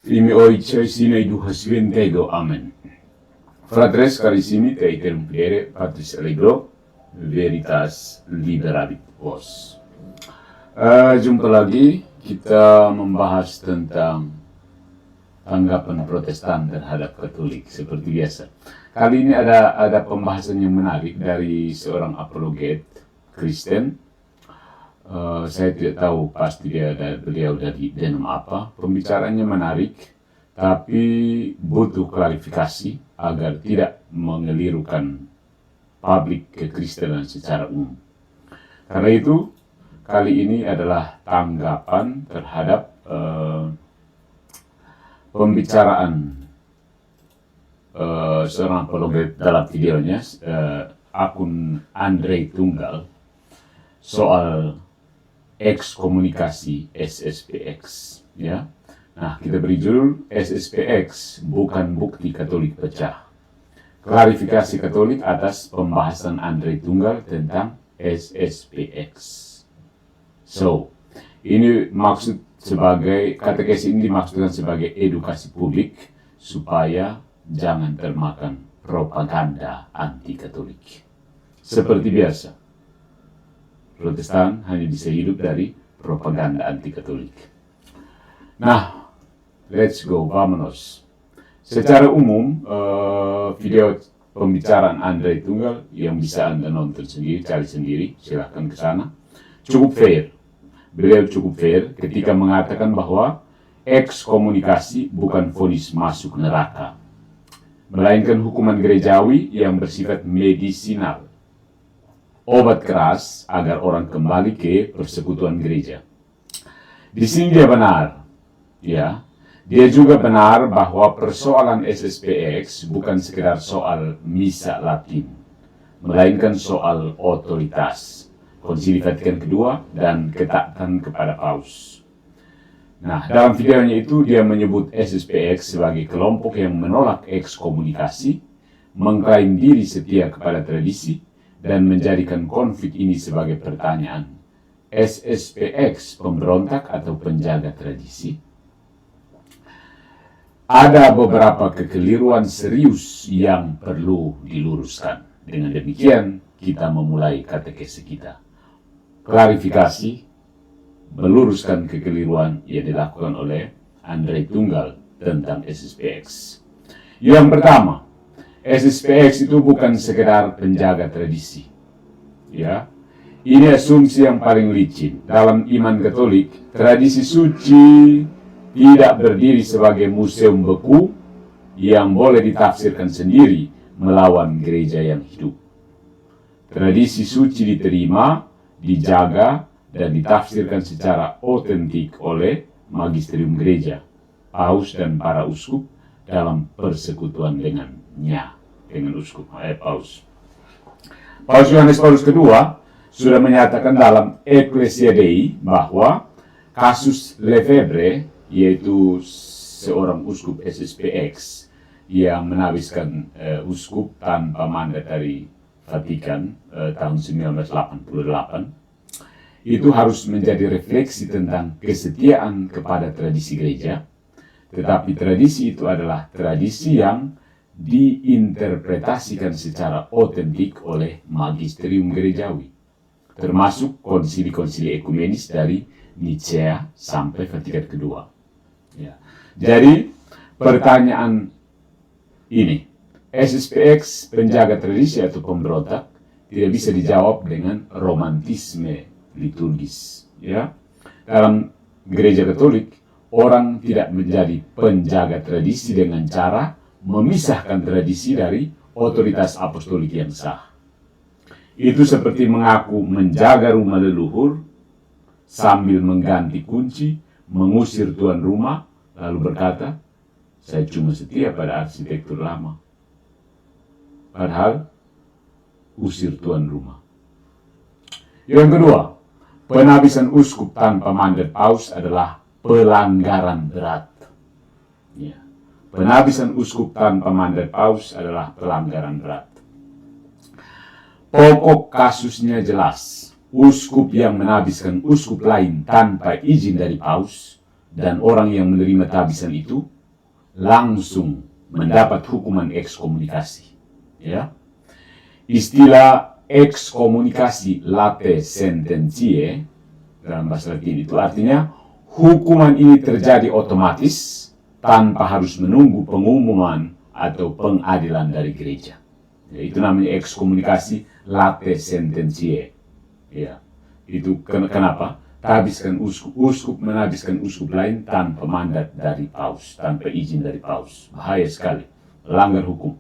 Primi Oi sine du hasventego amen. Fratres carissimi te interrompere patris allegro veritas liberabit vos. Jumpa lagi, kita membahas tentang tanggapan Protestan terhadap Katolik seperti biasa. Kali ini ada pembahasan yang menarik dari seorang apologet Kristen. Saya tidak tahu pasti beliau dari denom apa. Pembicaraannya menarik, tapi butuh klarifikasi agar tidak mengelirukan publik kekristenan secara umum. Karena itu, kali ini adalah tanggapan terhadap pembicaraan seorang apologet dalam videonya, akun Andre Tunggal, soal ekskomunikasi SSPX, ya. Nah, kita beri judul SSPX bukan bukti Katolik pecah. Klarifikasi Katolik atas pembahasan Andre Tunggal tentang SSPX. So, ini maksud sebagai katekesi ini dimaksudkan sebagai edukasi publik supaya jangan termakan propaganda anti Katolik. Seperti biasa, Protestan hanya bisa hidup dari propaganda anti-Katolik. Nah, let's go, vamonos. Secara umum, video pembicaraan Andre Tunggal yang bisa Anda nonton sendiri, cari sendiri, silahkan ke sana. Cukup fair. Beliau cukup fair ketika mengatakan bahwa ekskomunikasi bukan vonis masuk neraka, melainkan hukuman gerejawi yang bersifat medisinal. Obat keras agar orang kembali ke persekutuan gereja. Di sini dia benar, ya. Dia juga benar bahwa persoalan SSPX bukan sekedar soal misa Latin, melainkan soal otoritas, Konsili Vatikan II dan ketaatan kepada Paus. Nah, dalam videonya itu dia menyebut SSPX sebagai kelompok yang menolak ekskomunikasi, mengklaim diri setia kepada tradisi, dan menjadikan konflik ini sebagai pertanyaan. SSPX pemberontak atau penjaga tradisi? Ada beberapa kekeliruan serius yang perlu diluruskan. Dengan demikian, kita memulai katekesi kita. Klarifikasi, meluruskan kekeliruan yang dilakukan oleh Andre Tunggal tentang SSPX. Yang pertama, SSPX itu bukan sekedar penjaga tradisi. Ya, ini asumsi yang paling licin. Dalam iman Katolik, tradisi suci tidak berdiri sebagai museum beku yang boleh ditafsirkan sendiri melawan gereja yang hidup. Tradisi suci diterima, dijaga, dan ditafsirkan secara otentik oleh magisterium gereja, paus dan para uskup dalam persekutuan dengan uskup Paus. Paus Yohanes Paulus II sudah menyatakan dalam Ecclesia Dei bahwa kasus Lefebvre, yaitu seorang uskup SSPX yang menabiskan uskup tanpa mandat dari Vatikan tahun 1988, itu harus menjadi refleksi tentang kesetiaan kepada tradisi gereja. Tetapi tradisi itu adalah tradisi yang diinterpretasikan secara otentik oleh magisterium gerejawi, termasuk konsili-konsili ekumenis dari Nicea sampai Vatikan II. Ya. Jadi, pertanyaan ini, SSPX penjaga tradisi atau pemberontak, tidak bisa dijawab dengan romantisme liturgis. Ya. Dalam gereja Katolik, orang tidak menjadi penjaga tradisi dengan cara memisahkan tradisi dari otoritas apostolik yang sah. Itu seperti mengaku menjaga rumah leluhur sambil mengganti kunci, mengusir tuan rumah, lalu berkata, saya cuma setia pada arsitektur lama. Padahal, usir tuan rumah. Yang kedua, penabisan uskup tanpa mandat paus adalah pelanggaran berat. Ya. Penabisan uskup tanpa mandat paus adalah pelanggaran berat. Pokok kasusnya jelas. Uskup yang menabiskan uskup lain tanpa izin dari paus dan orang yang menerima tabisan itu langsung mendapat hukuman ekskomunikasi. Ya, istilah ekskomunikasi late sententiae dalam bahasa Latin itu artinya hukuman ini terjadi otomatis tanpa harus menunggu pengumuman atau pengadilan dari gereja. Ya, itu namanya ekskomunikasi late sententiae. Ya, itu kenapa? Habiskan uskup menhabiskan uskup lain tanpa mandat dari paus, tanpa izin dari paus. Bahaya sekali, melanggar hukum.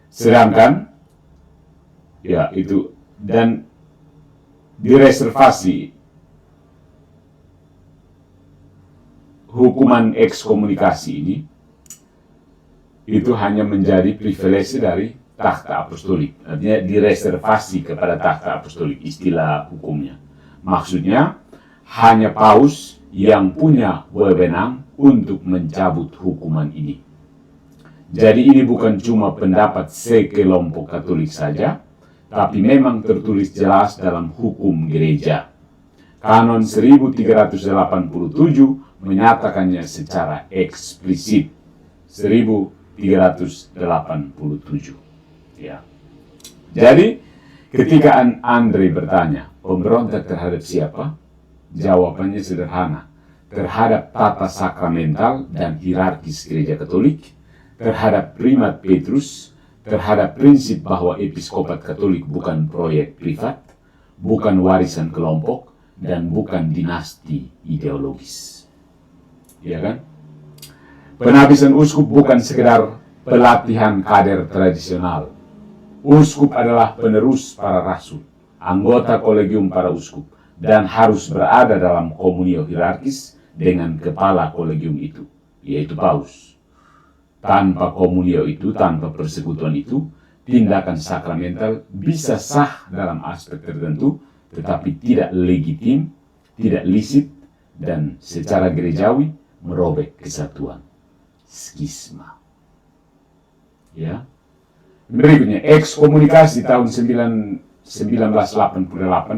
Sedangkan, ya itu, dan direservasi hukuman ekskomunikasi ini, itu hanya menjadi privilege dari takhta apostolik. Artinya direservasi kepada takhta apostolik istilah hukumnya. Maksudnya, hanya paus yang punya wewenang untuk mencabut hukuman ini. Jadi ini bukan cuma pendapat sekelompok Katolik saja, tapi memang tertulis jelas dalam hukum gereja. Kanon 1387 menyatakannya secara eksplisit. 1387. Ya. Jadi, ketika Andre bertanya, pemberontak terhadap siapa? Jawabannya sederhana. Terhadap tata sakramental dan hierarkis gereja Katolik, terhadap primat Petrus, terhadap prinsip bahwa episkopat Katolik bukan proyek privat, bukan warisan kelompok, dan bukan dinasti ideologis. Ya kan? Penghabisan uskup bukan sekedar pelatihan kader tradisional. Uskup adalah penerus para rasul, anggota kolegium para uskup, dan harus berada dalam komunio hierarkis dengan kepala kolegium itu, yaitu paus. Tanpa komunio itu, tanpa persekutuan itu, tindakan sakramental bisa sah dalam aspek tertentu, tetapi tidak legitim, tidak licit, dan secara gerejawi merobek kesatuan. Skisma. Ya. Berikutnya, ekskomunikasi tahun 1988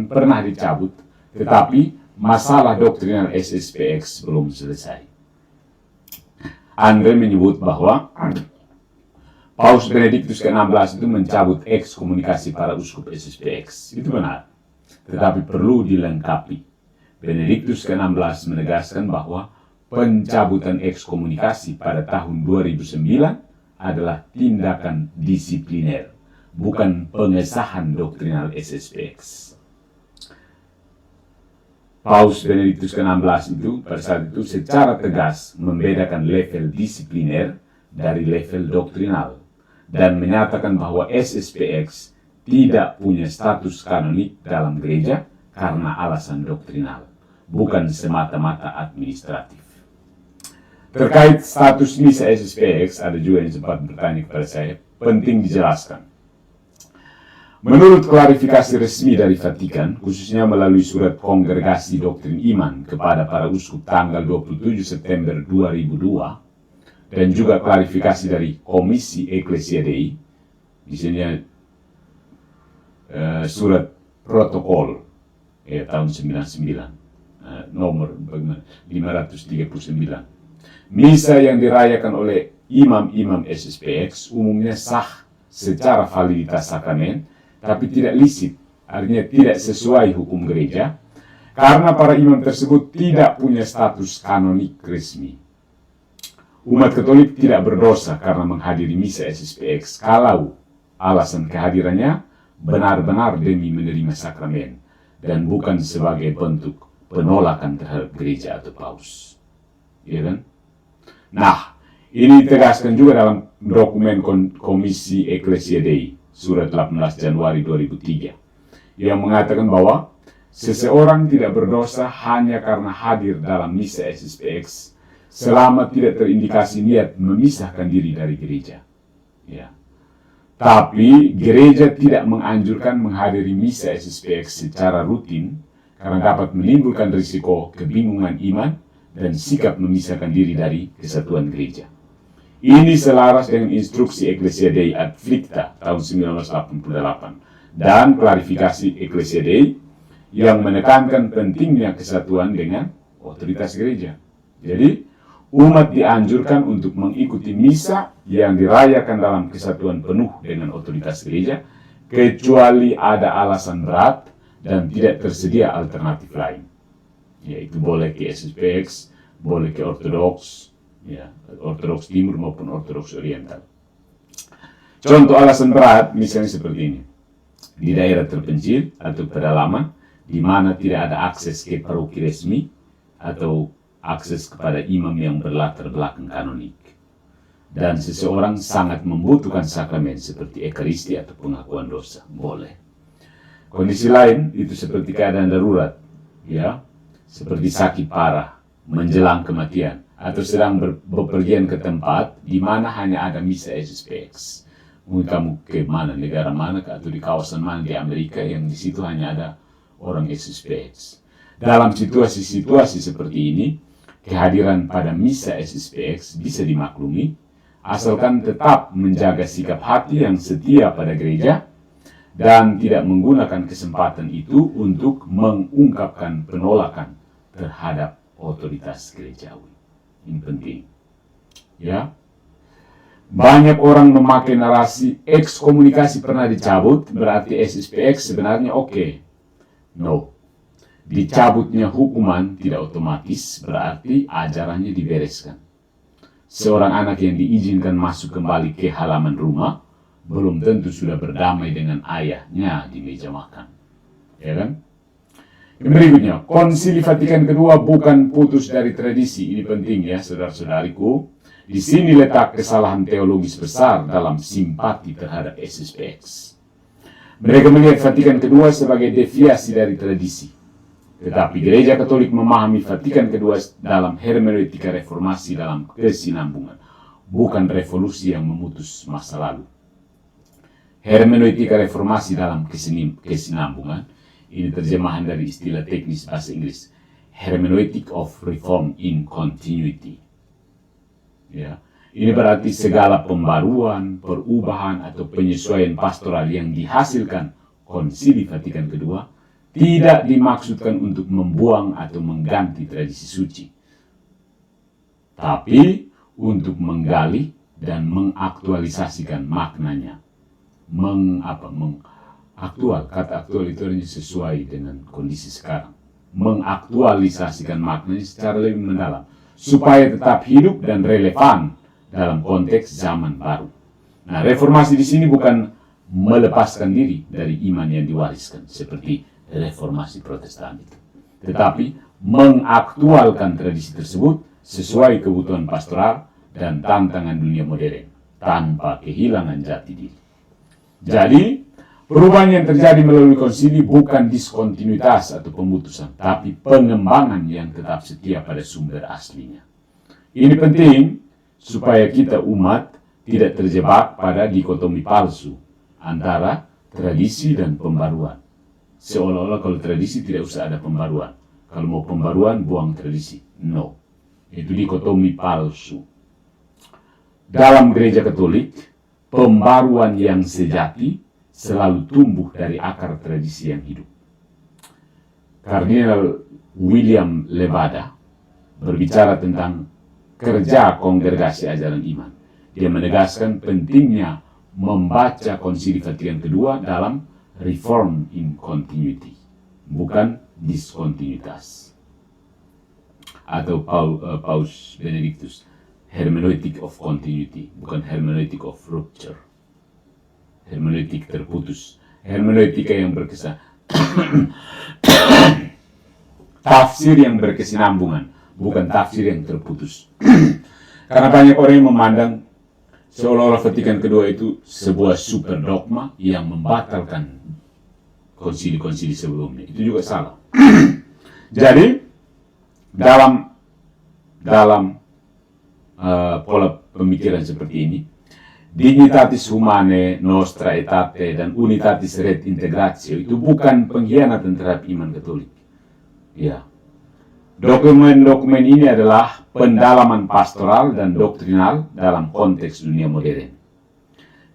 pernah dicabut, tetapi masalah doktrinal SSPX belum selesai. Andre menyebut bahwa Paus Benediktus ke-16 itu mencabut ekskomunikasi para uskup SSPX. Itu benar, tetapi perlu dilengkapi. Benediktus ke-16 menegaskan bahwa pencabutan ekskomunikasi pada tahun 2009 adalah tindakan disipliner, bukan pengesahan doktrinal SSPX. Paus Benediktus ke-16 itu pada saat itu secara tegas membedakan level disipliner dari level doktrinal dan menyatakan bahwa SSPX tidak punya status kanonik dalam gereja karena alasan doktrinal, bukan semata-mata administratif. Terkait status misa SSPX, ada juga yang sempat bertanya kepada saya, penting dijelaskan. Menurut klarifikasi resmi dari Vatikan, khususnya melalui surat Kongregasi Doktrin Iman kepada para uskup tanggal 27 September 2002, dan juga klarifikasi dari Komisi Ecclesia Dei, misalnya surat protokol tahun 99, nomor 539. Misa yang dirayakan oleh imam-imam SSPX umumnya sah secara validitas sakramen, tapi tidak licit, artinya tidak sesuai hukum gereja, karena para imam tersebut tidak punya status kanonik resmi. Umat Katolik tidak berdosa karena menghadiri misa SSPX kalau alasan kehadirannya benar-benar demi menerima sakramen dan bukan sebagai bentuk penolakan terhadap gereja atau paus. Ya kan? Nah, ini ditegaskan juga dalam dokumen Komisi Ecclesia Dei, surat 18 Januari 2003, yang mengatakan bahwa seseorang tidak berdosa hanya karena hadir dalam misa SSPX selama tidak terindikasi niat memisahkan diri dari gereja. Ya. Tapi gereja tidak menganjurkan menghadiri misa SSPX secara rutin karena dapat menimbulkan risiko kebingungan iman dan sikap memisahkan diri dari kesatuan gereja. Ini selaras dengan instruksi Ecclesia Dei ad Flicta tahun 1988 dan klarifikasi Ecclesia Dei yang menekankan pentingnya kesatuan dengan otoritas gereja. Jadi, umat dianjurkan untuk mengikuti misa yang dirayakan dalam kesatuan penuh dengan otoritas gereja, kecuali ada alasan berat dan tidak tersedia alternatif lain. Yaitu boleh ke SSPX, boleh ke Ortodoks, ya, Ortodoks Timur maupun Ortodoks Oriental. Contoh alasan berat misalnya seperti ini. Di daerah terpencil atau pedalaman, di mana tidak ada akses ke paroki resmi atau akses kepada imam yang berlatar belakang kanonik. Dan seseorang sangat membutuhkan sakramen seperti ekaristi atau pengakuan dosa. Boleh. Kondisi lain itu seperti keadaan darurat, ya, seperti sakit parah, menjelang kematian, atau sedang bepergian ke tempat di mana hanya ada misa SSPX. Mungkin kamu ke mana, negara mana, atau di kawasan mana di Amerika yang di situ hanya ada orang SSPX. Dalam situasi-situasi seperti ini, kehadiran pada misa SSPX bisa dimaklumi, asalkan tetap menjaga sikap hati yang setia pada gereja dan tidak menggunakan kesempatan itu untuk mengungkapkan penolakan terhadap otoritas gerejawi. Ini penting. Ya. Banyak orang memakai narasi ekskomunikasi pernah dicabut, berarti SSPX sebenarnya oke. No. Dicabutnya hukuman tidak otomatis berarti ajarannya dibereskan. Seorang anak yang diizinkan masuk kembali ke halaman rumah belum tentu sudah berdamai dengan ayahnya di meja makan. Ya kan? Yang berikutnya, Konsili Vatikan II bukan putus dari tradisi. Ini penting ya, saudara-saudariku. Di sini letak kesalahan teologis besar dalam simpati terhadap SSPX. Mereka melihat Vatikan II sebagai deviasi dari tradisi. Tetapi Gereja Katolik memahami Vatikan II dalam hermeneutika reformasi dalam kesinambungan, bukan revolusi yang memutus masa lalu. Hermeneutika reformasi dalam kesinambungan, ini terjemahan dari istilah teknis bahasa Inggris, hermeneutic of reform in continuity. Ya, ini berarti segala pembaruan, perubahan atau penyesuaian pastoral yang dihasilkan Konsili Vatikan II tidak dimaksudkan untuk membuang atau mengganti tradisi suci, tapi untuk menggali dan mengaktualisasikan maknanya. Kata aktual itu hanya sesuai dengan kondisi sekarang. Mengaktualisasikan maknanya secara lebih mendalam, supaya tetap hidup dan relevan dalam konteks zaman baru. Nah, reformasi di sini bukan melepaskan diri dari iman yang diwariskan, seperti reformasi Protestan itu, tetapi mengaktualkan tradisi tersebut sesuai kebutuhan pastoral dan tantangan dunia modern tanpa kehilangan jati diri. Jadi, perubahan yang terjadi melalui konsili bukan diskontinuitas atau pemutusan, tapi pengembangan yang tetap setia pada sumber aslinya. Ini penting supaya kita umat tidak terjebak pada dikotomi palsu antara tradisi dan pembaruan. Seolah-olah kalau tradisi tidak usah ada pembaruan. Kalau mau pembaruan, buang tradisi. No. Itu dikotomi palsu. Dalam Gereja Katolik, pembaruan yang sejati selalu tumbuh dari akar tradisi yang hidup. Kardinal William Levada berbicara tentang kerja kongregasi ajaran iman. Dia menegaskan pentingnya membaca Konsili Vatikan II dalam reform in continuity, bukan diskontinuitas. Atau Paus Benedictus, hermeneutic of continuity, bukan hermeneutic of rupture. Hermeneutik terputus, hermeneutika yang berkesan. Tafsir yang berkesinambungan, bukan tafsir yang terputus. Karena banyak orang yang memandang seolah-olah Vatikan II itu sebuah super dogma yang membatalkan konsili-konsili sebelumnya. Itu juga salah. Jadi, dalam pola pemikiran seperti ini, dignitatis humanae nostra aetate dan unitatis ret integratio itu bukan pengkhianatan terhadap iman Katolik. Ya. Dokumen-dokumen ini adalah pendalaman pastoral dan doktrinal dalam konteks dunia modern.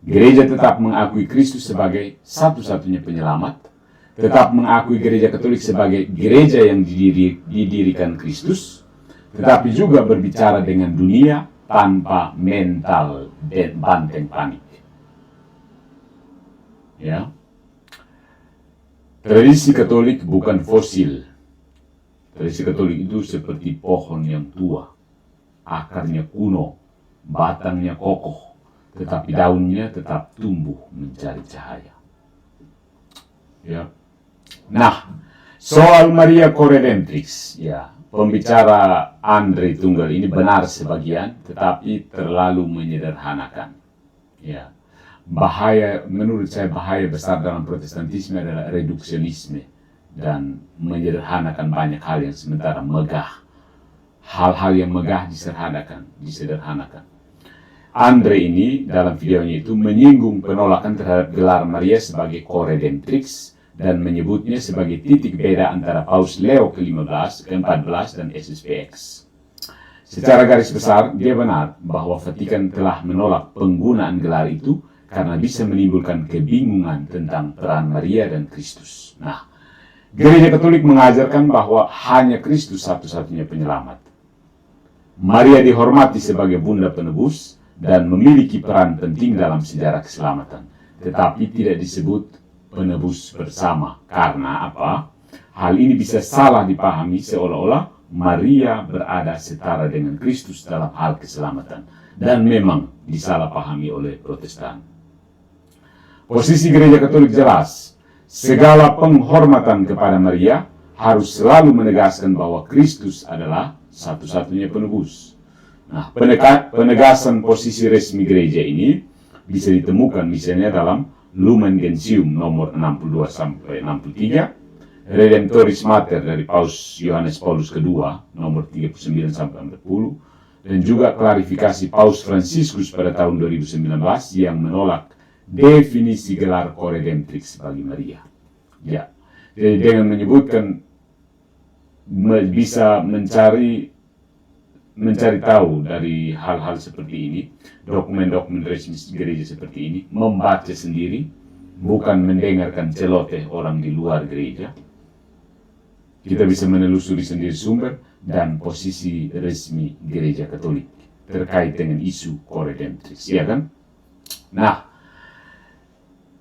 Gereja tetap mengakui Kristus sebagai satu-satunya penyelamat, tetap mengakui Gereja Katolik sebagai gereja yang didirikan Kristus, tetapi juga berbicara dengan dunia tanpa mental dan banteng panik. Ya. Tradisi Katolik bukan fosil. Tradisi Katolik itu seperti pohon yang tua, akarnya kuno, batangnya kokoh, tetapi daunnya tetap tumbuh mencari cahaya. Ya. Nah, soal Maria Coredemptrix, ya, pembicara Andre Tunggal ini benar sebagian, tetapi terlalu menyederhanakan. Ya. Bahaya, menurut saya bahaya besar dalam Protestantisme adalah reduksionisme dan menyederhanakan banyak hal yang sementara megah. Hal-hal yang megah disederhanakan. Andre ini dalam videonya itu menyinggung penolakan terhadap gelar Maria sebagai Coredemptrix dan menyebutnya sebagai titik beda antara Paus Leo ke-15, ke-14 dan SSPX. Secara garis besar, dia benar bahwa Vatikan telah menolak penggunaan gelar itu karena bisa menimbulkan kebingungan tentang peran Maria dan Kristus. Nah, Gereja Katolik mengajarkan bahwa hanya Kristus satu-satunya penyelamat. Maria dihormati sebagai Bunda Penebus dan memiliki peran penting dalam sejarah keselamatan, tetapi tidak disebut penebus bersama. Karena apa? Hal ini bisa salah dipahami seolah-olah Maria berada setara dengan Kristus dalam hal keselamatan, dan memang disalahpahami oleh Protestan. Posisi Gereja Katolik jelas, segala penghormatan kepada Maria harus selalu menegaskan bahwa Kristus adalah satu-satunya penebus. Nah, penegasan posisi resmi gereja ini bisa ditemukan misalnya dalam Lumen Gentium nomor 62-63, Redemptoris Mater dari Paus Yohanes Paulus II nomor 39-40, dan juga klarifikasi Paus Fransiskus pada tahun 2019 yang menolak definisi gelar Coredemptrix bagi Maria. Ya, jadi dengan menyebutkan bisa mencari tahu dari hal-hal seperti ini, dokumen-dokumen resmi gereja seperti ini, membaca sendiri, bukan mendengarkan celoteh orang di luar gereja. Kita bisa menelusuri sendiri sumber dan posisi resmi Gereja Katolik terkait dengan isu Coredemptrix, ya kan? Nah,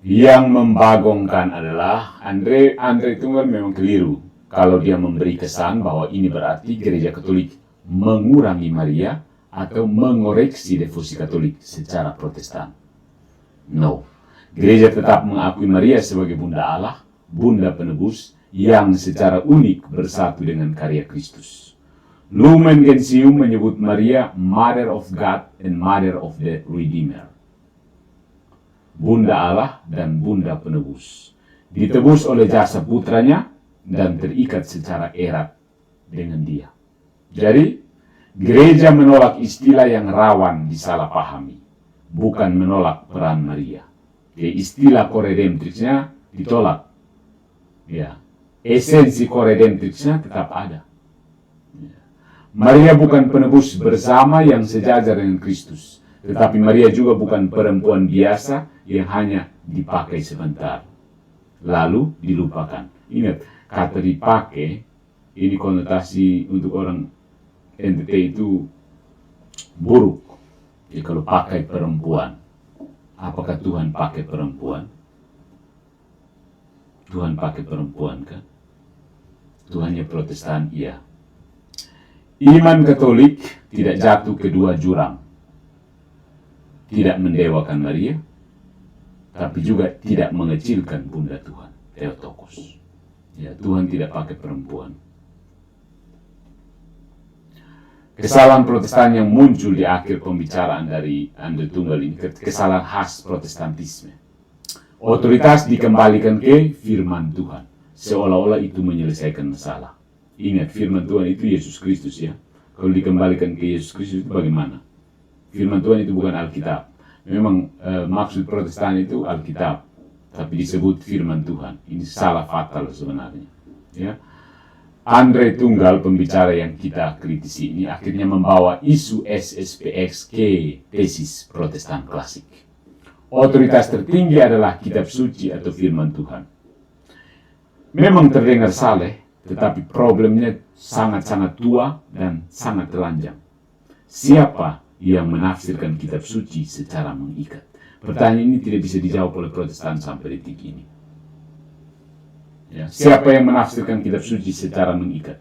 yang membagongkan adalah Andre Tunggal memang keliru kalau dia memberi kesan bahwa ini berarti Gereja Katolik mengurangi Maria atau mengoreksi devosi Katolik secara Protestan. No, gereja tetap mengakui Maria sebagai Bunda Allah, Bunda Penebus yang secara unik bersatu dengan karya Kristus. Lumen Gentium menyebut Maria Mother of God and Mother of the Redeemer. Bunda Allah dan Bunda Penebus, ditebus oleh jasa putranya dan terikat secara erat dengan dia. Jadi, gereja menolak istilah yang rawan disalahpahami, bukan menolak peran Maria. Jadi, istilah Coredemptrix-nya ditolak. Ya, esensi Coredemptrix-nya tetap ada. Maria bukan penebus bersama yang sejajar dengan Kristus, tetapi Maria juga bukan perempuan biasa yang hanya dipakai sebentar, lalu dilupakan. Ingat, kata dipakai, ini konotasi untuk orang NTT itu buruk. Jadi kalau pakai perempuan, apakah Tuhan pakai perempuan? Tuhan pakai perempuan kan? Tuhannya Protestan, iya. Iman Katolik tidak jatuh ke dua jurang. Tidak mendewakan Maria, tapi juga tidak mengecilkan Bunda Tuhan, Theotokos. Ya, Tuhan tidak pakai perempuan. Kesalahan Protestan yang muncul di akhir pembicaraan dari Andre Tunggal ini, kesalahan khas Protestantisme. Otoritas dikembalikan ke firman Tuhan, seolah-olah itu menyelesaikan masalah. Ingat, firman Tuhan itu Yesus Kristus ya. Kalau dikembalikan ke Yesus Kristus itu bagaimana? Firman Tuhan itu bukan Alkitab. Memang maksud Protestan itu Alkitab, tapi disebut firman Tuhan. Ini salah fatal sebenarnya. Ya. Andre Tunggal, pembicara yang kita kritisi ini, akhirnya membawa isu SSPX ke tesis Protestan klasik. Otoritas tertinggi adalah kitab suci atau firman Tuhan. Memang terdengar saleh, tetapi problemnya sangat-sangat tua dan sangat telanjang. Siapa yang menafsirkan kitab suci secara mengikat? Pertanyaan ini tidak bisa dijawab oleh Protestan sampai detik ini. Ya, siapa yang menafsirkan kitab suci secara mengikat?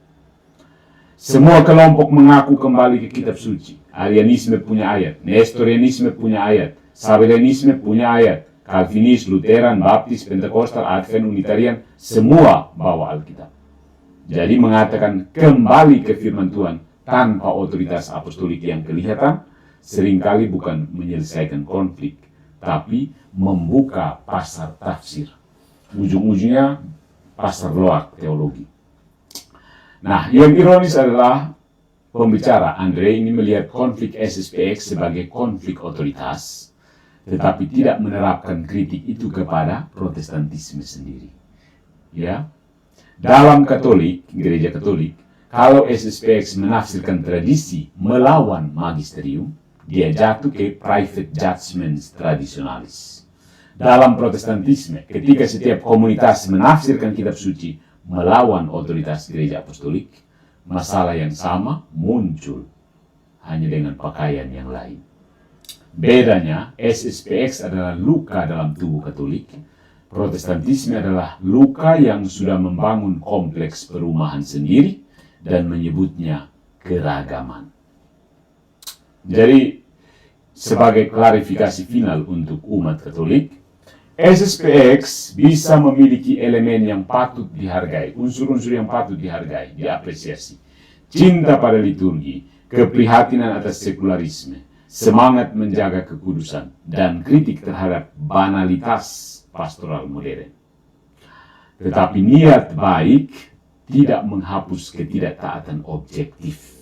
Semua kelompok mengaku kembali ke kitab suci. Arianisme punya ayat, Nestorianisme punya ayat, Sabellianisme punya ayat, Calvinis, Lutheran, Baptis, Pentekostal, Advent, Unitarian, semua bawa Alkitab. Jadi mengatakan kembali ke firman Tuhan tanpa otoritas apostolik yang kelihatan, seringkali bukan menyelesaikan konflik, tapi membuka pasar tafsir. Ujung-ujungnya pasar loak teologi. Nah, yang ironis adalah pembicara Andre ini melihat konflik SSPX sebagai konflik otoritas, tetapi tidak menerapkan kritik itu kepada Protestantisme sendiri. Ya, dalam Katolik, gereja Katolik, kalau SSPX menafsirkan tradisi melawan magisterium, dia jatuh ke private judgments tradisionalis. Dalam Protestantisme, ketika setiap komunitas menafsirkan kitab suci melawan otoritas gereja apostolik, masalah yang sama muncul, hanya dengan pakaian yang lain. Bedanya, SSPX adalah luka dalam tubuh Katolik, Protestantisme adalah luka yang sudah membangun kompleks perumahan sendiri dan menyebutnya keragaman. Jadi, sebagai klarifikasi final untuk umat Katolik, SSPX bisa memiliki elemen yang patut dihargai, unsur-unsur yang patut dihargai, diapresiasi. Cinta pada liturgi, keprihatinan atas sekularisme, semangat menjaga kekudusan, dan kritik terhadap banalitas pastoral modern. Tetapi niat baik tidak menghapus ketidaktaatan objektif.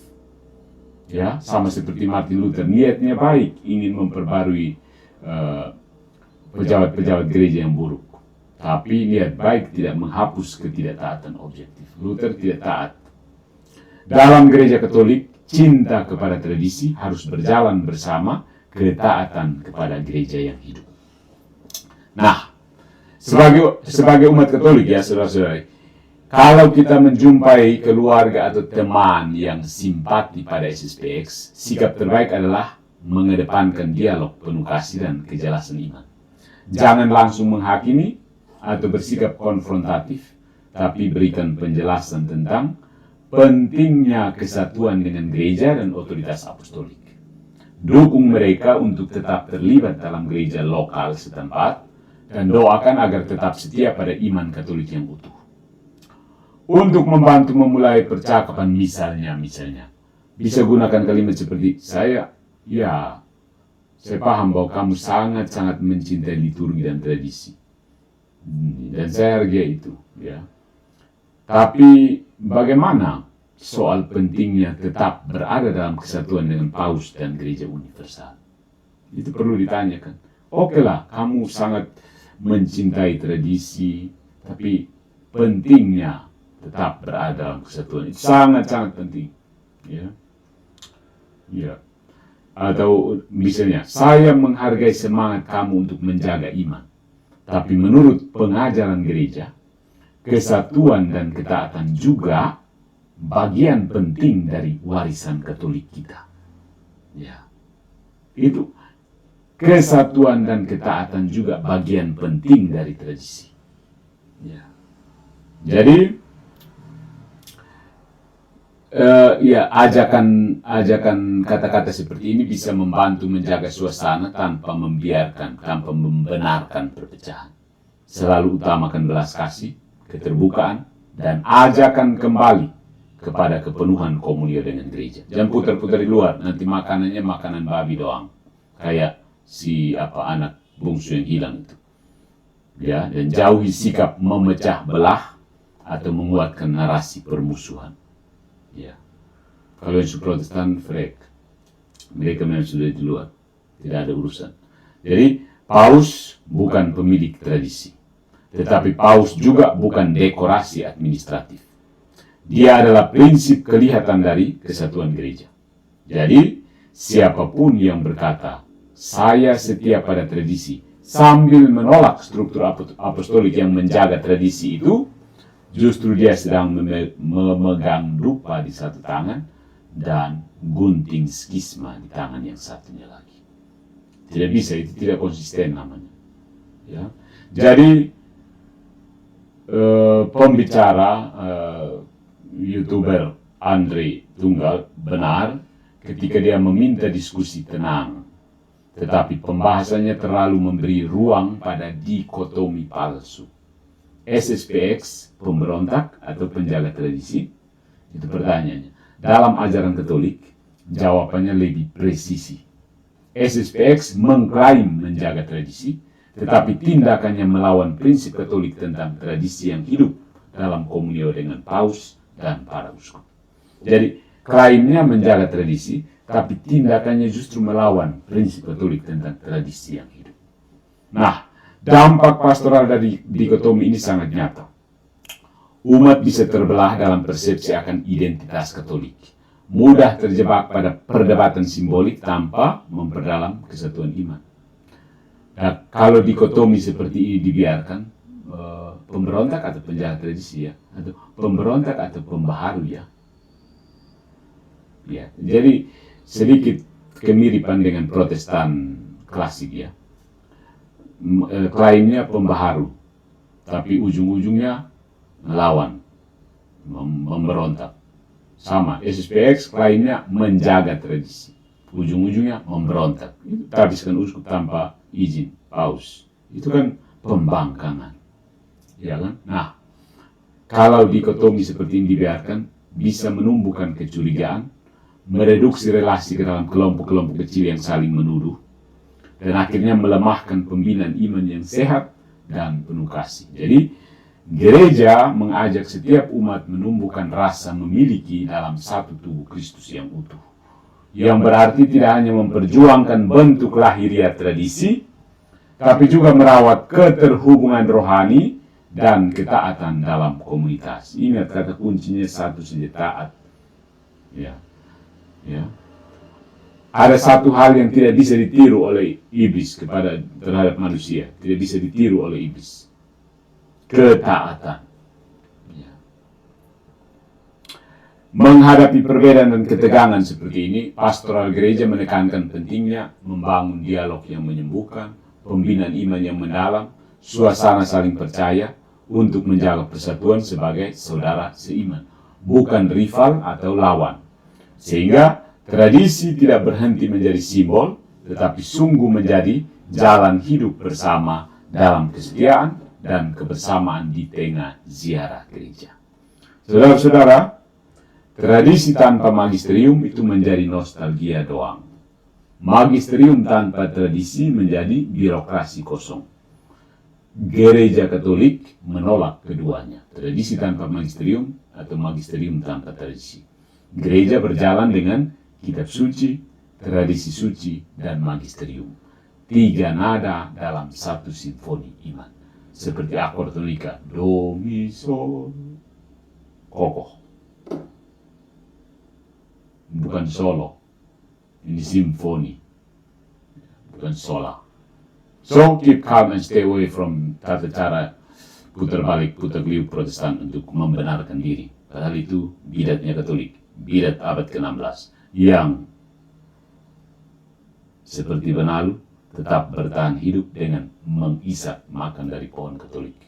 Ya, sama seperti Martin Luther, niatnya baik, ingin memperbarui pejabat-pejabat gereja yang buruk. Tapi niat baik tidak menghapus ketidaktaatan objektif. Luther tidak taat. Dalam gereja Katolik, cinta kepada tradisi harus berjalan bersama ketaatan kepada gereja yang hidup. Nah, sebagai umat Katolik ya saudara-saudari, kalau kita menjumpai keluarga atau teman yang simpati pada SSPX, sikap terbaik adalah mengedepankan dialog penuh kasih dan kejelasan iman. Jangan langsung menghakimi atau bersikap konfrontatif, tapi berikan penjelasan tentang pentingnya kesatuan dengan gereja dan otoritas apostolik. Dukung mereka untuk tetap terlibat dalam gereja lokal setempat, dan doakan agar tetap setia pada iman Katolik yang utuh. Untuk membantu memulai percakapan misalnya, bisa gunakan kalimat seperti, saya paham bahwa kamu sangat-sangat mencintai liturgi dan tradisi. Dan saya hargai itu. Ya. Tapi bagaimana soal pentingnya tetap berada dalam kesatuan dengan Paus dan Gereja Universal? Itu perlu ditanyakan. Oke lah, kamu sangat mencintai tradisi, tapi pentingnya tetap berada dalam kesatuan. Itu sangat-sangat penting. Ya. Atau misalnya, saya menghargai semangat kamu untuk menjaga iman. Tapi menurut pengajaran gereja, kesatuan dan ketaatan juga bagian penting dari warisan Katolik kita. Ya. Itu kesatuan dan ketaatan juga bagian penting dari tradisi. Ya. Jadi ajakan kata-kata seperti ini bisa membantu menjaga suasana tanpa membenarkan perpecahan. Selalu utamakan belas kasih, keterbukaan, dan ajakan kembali kepada kepenuhan komunio dengan gereja. Jangan putar-putar di luar, nanti makanannya makanan babi doang. Kayak si anak bungsu yang hilang itu. Ya, dan jauhi sikap memecah belah atau menguatkan narasi permusuhan. Ya, kalau yang Protestan frek, mereka memang sudah di luar, tidak ada urusan. Jadi Paus bukan pemilik tradisi, tetapi Paus juga bukan dekorasi administratif. Dia adalah prinsip kelihatan dari kesatuan gereja. Jadi siapapun yang berkata saya setia pada tradisi sambil menolak struktur apostolik yang menjaga tradisi itu, Justru dia sedang memegang dupa di satu tangan dan gunting skisma di tangan yang satunya lagi. Tidak bisa, itu tidak konsisten namanya. Ya. Jadi pembicara YouTuber Andre Tunggal benar ketika dia meminta diskusi tenang, tetapi pembahasannya terlalu memberi ruang pada dikotomi palsu. SSPX, pemberontak atau penjaga tradisi? Itu pertanyaannya. Dalam ajaran Katolik, jawabannya lebih presisi. SSPX mengklaim menjaga tradisi, tetapi tindakannya melawan prinsip Katolik tentang tradisi yang hidup dalam komunio dengan paus dan para uskup. Jadi, klaimnya menjaga tradisi, tapi tindakannya justru melawan prinsip Katolik tentang tradisi yang hidup. Nah, dampak pastoral dari dikotomi ini sangat nyata. Umat bisa terbelah dalam persepsi akan identitas Katolik. Mudah terjebak pada perdebatan simbolik tanpa memperdalam kesatuan iman. Nah, kalau dikotomi seperti ini dibiarkan, pemberontak atau penjaga tradisi ya, atau pemberontak atau pembaharu ya. Ya, jadi sedikit kemiripan dengan Protestan klasik ya. Klaimnya pembaharu, tapi ujung-ujungnya melawan, memberontak. Sama, SSPX klaimnya menjaga tradisi, ujung-ujungnya memberontak. Itu habiskan uskup tanpa izin paus. Itu kan pembangkangan, ya kan? Nah, kalau dikotomi seperti ini dibiarkan, bisa menumbuhkan kecurigaan, mereduksi relasi ke dalam kelompok-kelompok kecil yang saling menuduh, dan akhirnya melemahkan pembinaan iman yang sehat dan penuh kasih. Jadi, gereja mengajak setiap umat menumbuhkan rasa memiliki dalam satu tubuh Kristus yang utuh. Yang berarti tidak hanya memperjuangkan bentuk lahiriah tradisi, tapi juga merawat keterhubungan rohani dan ketaatan dalam komunitas. Ingat kata kuncinya satu saja, taat. Ya. Ada satu hal yang tidak bisa ditiru oleh iblis terhadap manusia, tidak bisa ditiru oleh iblis. Ketaatan. Ya. Menghadapi perbedaan dan ketegangan seperti ini, pastoral gereja menekankan pentingnya membangun dialog yang menyembuhkan, pembinaan iman yang mendalam, suasana saling percaya untuk menjaga persatuan sebagai saudara seiman, bukan rival atau lawan. Sehingga tradisi tidak berhenti menjadi simbol, tetapi sungguh menjadi jalan hidup bersama dalam kesetiaan dan kebersamaan di tengah ziarah gereja. Saudara-saudara, tradisi tanpa magisterium itu menjadi nostalgia doang. Magisterium tanpa tradisi menjadi birokrasi kosong. Gereja Katolik menolak keduanya, tradisi tanpa magisterium atau magisterium tanpa tradisi. Gereja berjalan dengan kitab suci, tradisi suci, dan magisterium. 3 nada dalam satu simfoni iman. Seperti akor tonika, do, mi, sol, kokoh. Bukan solo. Ini simfoni. Bukan sola. So, keep calm and stay away from tata cara putar balik, putar beliuk Protestan untuk membenarkan diri. Padahal itu bidatnya Katolik. Bidat abad ke-16 yang seperti benalu tetap bertahan hidup dengan mengisap makan dari pohon Katolik.